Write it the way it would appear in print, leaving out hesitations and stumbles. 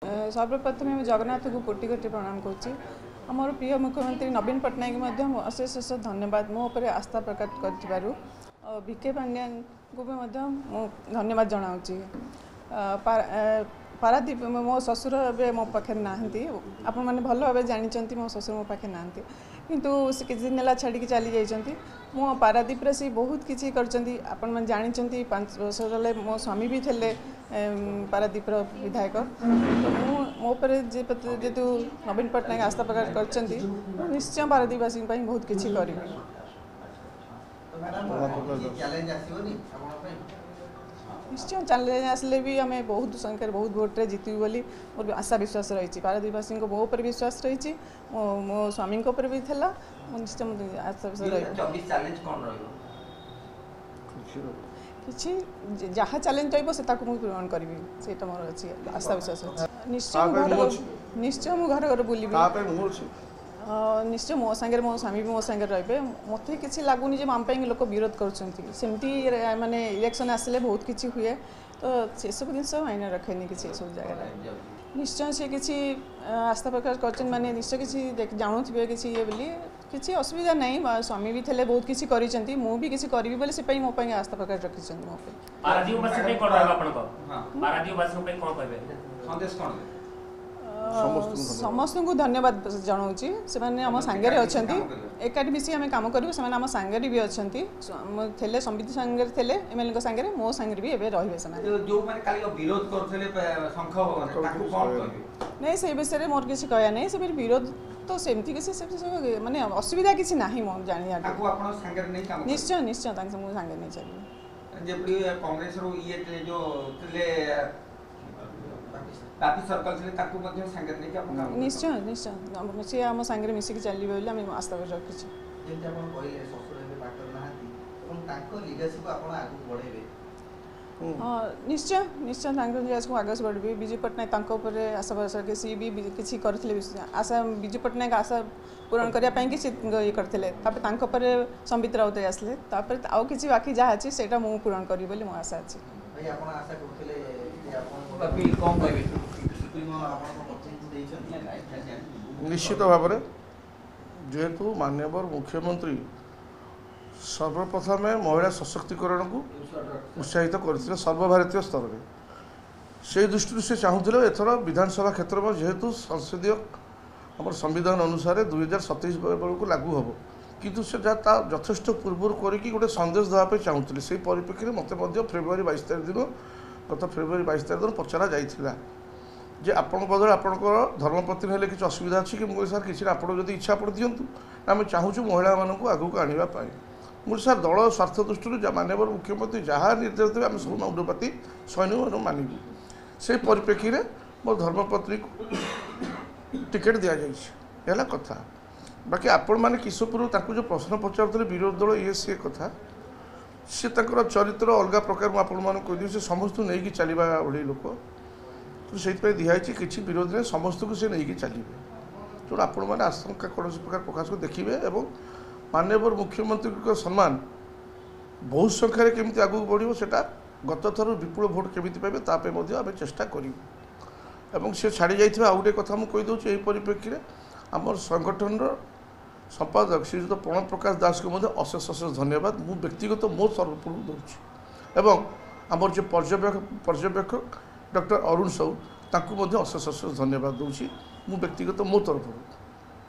सर्वप्रथम मैं जगन्नाथ को कोटि कोटि प्रणाम कर प्रिय मुख्यमंत्री नवीन पट्टनायक अशेष अशेष धन्यवाद मो पर आस्था प्रकट कर भिके पांड्या को भी धन्यवाद जनाऊँगी। पारादीप मो ससुर ए मो पाखे ना आपण मैंने भल भाव जानते मो ससुर मो पाखे ना किंतु से किसी दिन है छाड़ी चली जाइए मो पारादीप से बहुत किसी आपण मैंने जानते 5 वर्ष तले मो स्वामी भी थे पारादीप विधायक तो मोपर जेतु नवीन पट्टनायक आस्था प्रकाश कर निश्चय पारादीपवासी बहुत किसी करी। निश्चय चैलेंज आसले भी आम बहुत संख्यार बहुत भोट्रे जीतू बोली मोर आशा विश्वास रही पारादीपवासी मो पर विश्वास रही मो स्वामी भी था निश्चय आशा विश्वास कि जहाँ चैलेंज रहा मुझे पूरण करी से मोर अच्छी आशा विश्वास अच्छे निश्चय मुझे घर घर बुल निश्चय मो सांगे मो स्वामी भी मो सांगे रे मत कि लगुनि आम लोक विरोध करमती माने इलेक्शन आसले बहुत किसी हुए तो से सब जिन मायने रखेनि किसी सब जगह निश्चय से किसी आस्था प्रकाश कर माने निश्चय किसी जानूे किसी ये बोली किसी असुविधा नहीं स्वामी भी थे बहुत किसी करी मु भी किसी करी बोले से मो आस्था प्रकाश रखी मो समस्त को धन्यवाद जनाऊँगी से आम सांगे अच्छा एकाठी मिसी आम कम करूँ से आम सांगे भी अच्छा थे संबित सांगे थे एमएलए सांगे मो सांगे भी एवं नहीं से विषय मोर किसी कहया नहीं से विरोध तो सेमती किसी माने असुविधा किसी ना मो जाना निश्चय निश्चय सांगे नहीं चलिए निश्चय निश्चय सी आम सांगे मिसिक चलिए बोली आम आस्था रखी निश्चय निश्चय को आगे बढ़ी विजु पट्टनायक आशा भरोसा रखे सी भी किसी करते आशा विजु पट्टनायक आशा पूरण करने सी ये करते संबित राउत आसले आउ कि बाकी जहाँ अच्छी से मुझे पूरण करी बोली मो आशा अच्छी। निश्चित भाव जेहेतु माननीय मुख्यमंत्री सर्वप्रथम महिला सशक्तिकरण को उत्साहित करते सर्वभारतीय स्तर में से दृष्टि से चाहूले एथर विधानसभा क्षेत्र में जेहेतु संसदीय आम संविधान अनुसार 2027 बेलू लागू हम किंतु से यथेष्ट पूर्व करके गोटे संदेश देवाई चाहूली से परिप्रेक्षी में मत फेब्रुआरी 22 तारीख दिन गत फेब्रुआरी 22 तारीख दिन पचरा जाइथिला जे आपण बदल आपणकर धर्मपत्नी हेले किसी असुविधा अच्छी कि मुझे सर किसी आप इच्छा आप दिंतु आम चाहूँ महिला मानक आगू आने मुझे सर दल स्वार्थ दृष्टि माननीय मुख्यमंत्री जहाँ निर्देश देवे आम सब मौडपाती सैनिक मानवु से परिप्रेक्षी में मो धर्मपत्नी को टिकेट दि जाए कथा बाकी आपण मैंने किशोरपुर जो प्रश्न पचारे विरोधी दल ये सी कथा सी चरित्र अलग प्रकार मुझे कहीदी से समस्त नहीं चलवा ओडी लोक तो से दिखाई कि विरोधी समस्त को सी नहीं चलिए तेणु आपण मैंने आशंका कौन प्रकार प्रकाश को देखिए और माननीय मुख्यमंत्री सम्मान बहुत संख्यार केमी आगू बढ़ो से गत थर विपुल भोट केमी पाइबे आम चेष्टा करूँ सी छाड़ी जाइए आउ गोटे कथा मुझे कहीदे यही परिप्रेक्षी में आम संगठन संपादक श्रीजुत प्रणव प्रकाश दास को अशेष अशेष धन्यवाद मु व्यक्तिगत मो तरफ दूँ आमर जो पर्यवेक्षक डॉक्टर अरुण साहू ताकू अशेष अशेष धन्यवाद दूँ मु व्यक्तिगत मो तरफ।